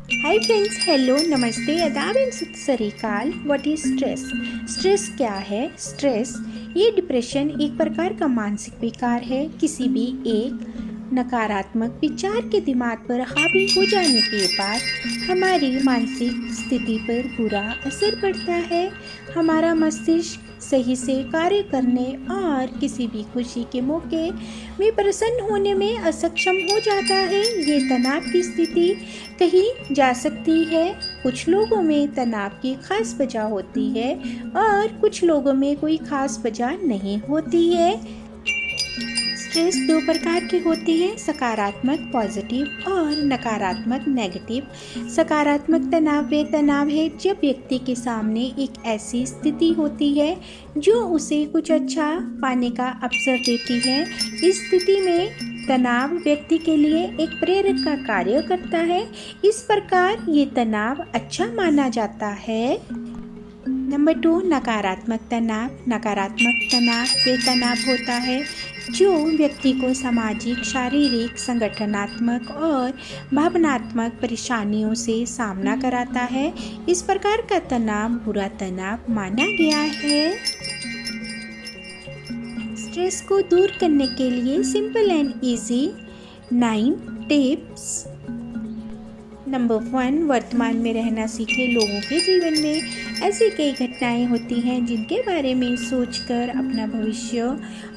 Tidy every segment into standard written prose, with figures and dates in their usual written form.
Hi friends, hello, नमस्ते, आदाब and सत श्री अकाल। What is stress? स्ट्रेस क्या है? स्ट्रेस ये डिप्रेशन एक प्रकार का मानसिक विकार है। किसी भी एक नकारात्मक विचार के दिमाग पर हावी हो जाने के बाद हमारी मानसिक स्थिति पर बुरा असर पड़ता है। हमारा मस्तिष्क सही से कार्य करने और किसी भी खुशी के मौके में प्रसन्न होने में असक्षम हो जाता है। ये तनाव की स्थिति कही जा सकती है। कुछ लोगों में तनाव की खास वजह होती है और कुछ लोगों में कोई खास वजह नहीं होती है। स्ट्रेस दो प्रकार की होती है, सकारात्मक पॉजिटिव और नकारात्मक नेगेटिव। सकारात्मक तनाव वे तनाव है जब व्यक्ति के सामने एक ऐसी स्थिति होती है जो उसे कुछ अच्छा पाने का अवसर देती है। इस स्थिति में तनाव व्यक्ति के लिए एक प्रेरक का कार्य करता है। इस प्रकार ये तनाव अच्छा माना जाता है। नंबर 2, नकारात्मक तनाव। नकारात्मक तनाव वे तनाव होता है जो व्यक्ति को सामाजिक, शारीरिक, संगठनात्मक और भावनात्मक परेशानियों से सामना कराता है। इस प्रकार का तनाव बुरा तनाव माना गया है। स्ट्रेस को दूर करने के लिए simple and easy 9 tips. Number 1, वर्तमान में रहना सीखें। लोगों के जीवन में ऐसी कई घटनाएं होती हैं जिनके बारे में सोचकर अपना भविष्य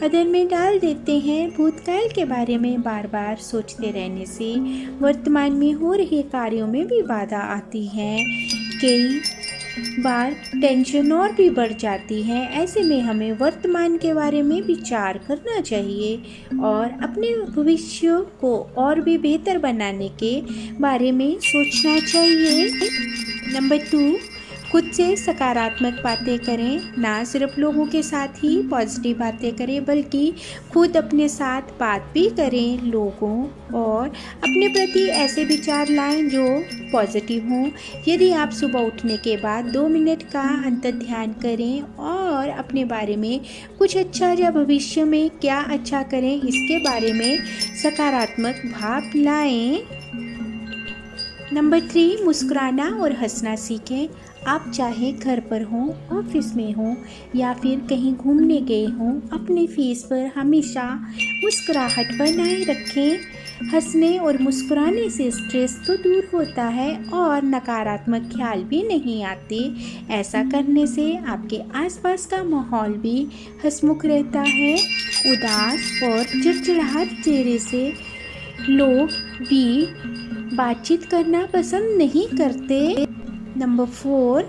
अधर में डाल देते हैं। भूतकाल के बारे में बार बार सोचते रहने से वर्तमान में हो रहे कार्यों में भी बाधा आती है। कई बार टेंशन और भी बढ़ जाती है। ऐसे में हमें वर्तमान के बारे में विचार करना चाहिए और अपने भविष्य को और भी बेहतर बनाने के बारे में सोचना चाहिए। नंबर 2, खुद से सकारात्मक बातें करें। ना सिर्फ लोगों के साथ ही पॉजिटिव बातें करें बल्कि खुद अपने साथ बात भी करें। लोगों और अपने प्रति ऐसे विचार लाएं जो पॉजिटिव हों। यदि आप सुबह उठने के बाद 2 मिनट का अंतर ध्यान करें और अपने बारे में कुछ अच्छा या भविष्य में क्या अच्छा करें इसके बारे में सकारात्मक भाव लाएं। नंबर 3, मुस्कुराना और हंसना सीखें। आप चाहे घर पर हों, ऑफिस में हों या फिर कहीं घूमने गए हों, अपने फेस पर हमेशा मुस्कुराहट बनाए रखें। हंसने और मुस्कुराने से स्ट्रेस तो दूर होता है और नकारात्मक ख्याल भी नहीं आते। ऐसा करने से आपके आसपास का माहौल भी हंसमुख रहता है। उदास और चिड़चिड़ाहट चेहरे से लोग भी बातचीत करना पसंद नहीं करते। नंबर 4,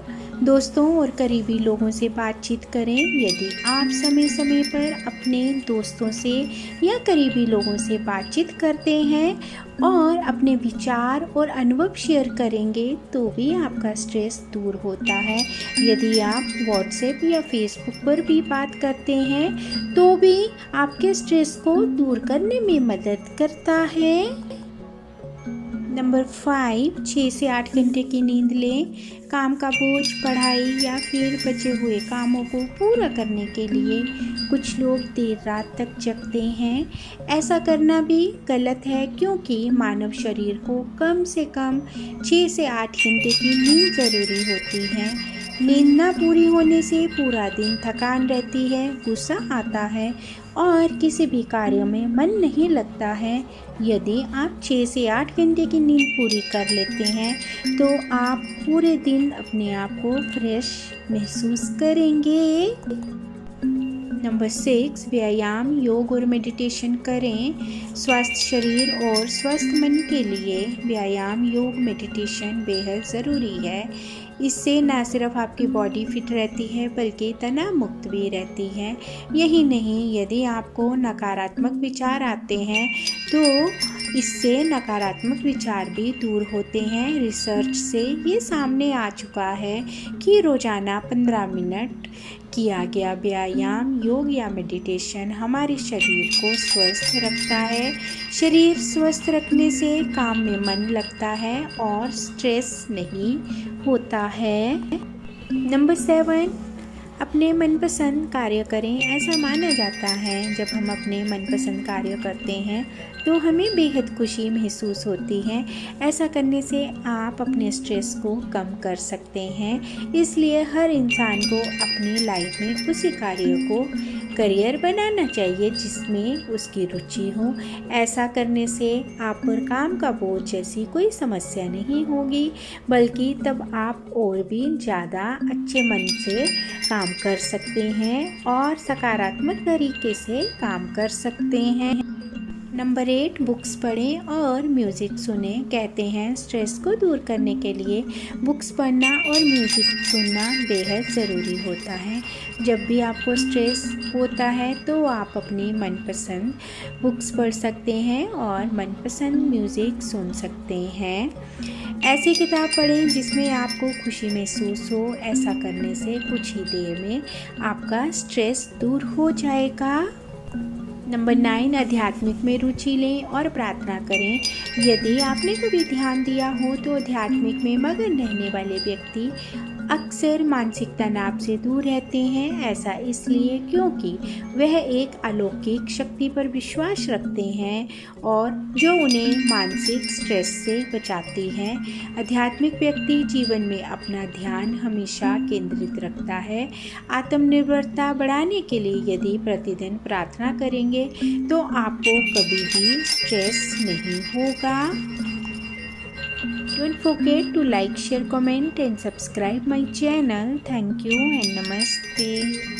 दोस्तों और करीबी लोगों से बातचीत करें। यदि आप समय समय पर अपने दोस्तों से या करीबी लोगों से बातचीत करते हैं और अपने विचार और अनुभव शेयर करेंगे तो भी आपका स्ट्रेस दूर होता है। यदि आप व्हाट्सएप या फेसबुक पर भी बात करते हैं तो भी आपके स्ट्रेस को दूर करने में मदद करता है। नंबर 5, 6 से 8 घंटे की नींद लें। काम का बोझ, पढ़ाई या फिर बचे हुए कामों को पूरा करने के लिए कुछ लोग देर रात तक जगते हैं। ऐसा करना भी गलत है क्योंकि मानव शरीर को कम से कम 6 से 8 घंटे की नींद ज़रूरी होती है। नींद ना पूरी होने से पूरा दिन थकान रहती है, गुस्सा आता है और किसी भी कार्य में मन नहीं लगता है। यदि आप 6 से 8 घंटे की नींद पूरी कर लेते हैं तो आप पूरे दिन अपने आप को फ्रेश महसूस करेंगे। नंबर 6, व्यायाम, योग और मेडिटेशन करें। स्वस्थ शरीर और स्वस्थ मन के लिए व्यायाम, योग, मेडिटेशन बेहद ज़रूरी है। इससे न सिर्फ आपकी बॉडी फिट रहती है बल्कि तनाव मुक्त भी रहती है। यही नहीं, यदि आपको नकारात्मक विचार आते हैं तो इससे नकारात्मक विचार भी दूर होते हैं। रिसर्च से ये सामने आ चुका है कि रोज़ाना 15 मिनट किया गया व्यायाम, योग या मेडिटेशन हमारे शरीर को स्वस्थ रखता है। शरीर स्वस्थ रखने से काम में मन लगता है और स्ट्रेस नहीं होता है। नंबर 7, अपने मनपसंद कार्य करें। ऐसा माना जाता है जब हम अपने मनपसंद कार्य करते हैं तो हमें बेहद खुशी महसूस होती है। ऐसा करने से आप अपने स्ट्रेस को कम कर सकते हैं। इसलिए हर इंसान को अपनी लाइफ में उसी कार्य को करियर बनाना चाहिए जिसमें उसकी रुचि हो। ऐसा करने से आप पर काम का बोझ जैसी कोई समस्या नहीं होगी, बल्कि तब आप और भी ज़्यादा अच्छे मन से काम कर सकते हैं और सकारात्मक तरीके से काम कर सकते हैं। नंबर 8, बुक्स पढ़ें और म्यूज़िक सुनें। कहते हैं स्ट्रेस को दूर करने के लिए बुक्स पढ़ना और म्यूज़िक सुनना बेहद ज़रूरी होता है। जब भी आपको स्ट्रेस होता है तो आप अपनी मनपसंद बुक्स पढ़ सकते हैं और मनपसंद म्यूज़िक सुन सकते हैं। ऐसी किताब पढ़ें जिसमें आपको खुशी महसूस हो। ऐसा करने से कुछ ही देर में आपका स्ट्रेस दूर हो जाएगा। नंबर 9, आध्यात्मिक में रुचि लें और प्रार्थना करें। यदि आपने कभी ध्यान दिया हो तो आध्यात्मिक में मगन रहने वाले व्यक्ति अक्सर मानसिक तनाव से दूर रहते हैं। ऐसा इसलिए क्योंकि वह एक अलौकिक शक्ति पर विश्वास रखते हैं और जो उन्हें मानसिक स्ट्रेस से बचाती है। आध्यात्मिक व्यक्ति जीवन में अपना ध्यान हमेशा केंद्रित रखता है। आत्मनिर्भरता बढ़ाने के लिए यदि प्रतिदिन प्रार्थना करेंगे तो आपको कभी भी स्ट्रेस नहीं होगा। Don't forget to like, share, comment and subscribe my channel. Thank you and Namaste.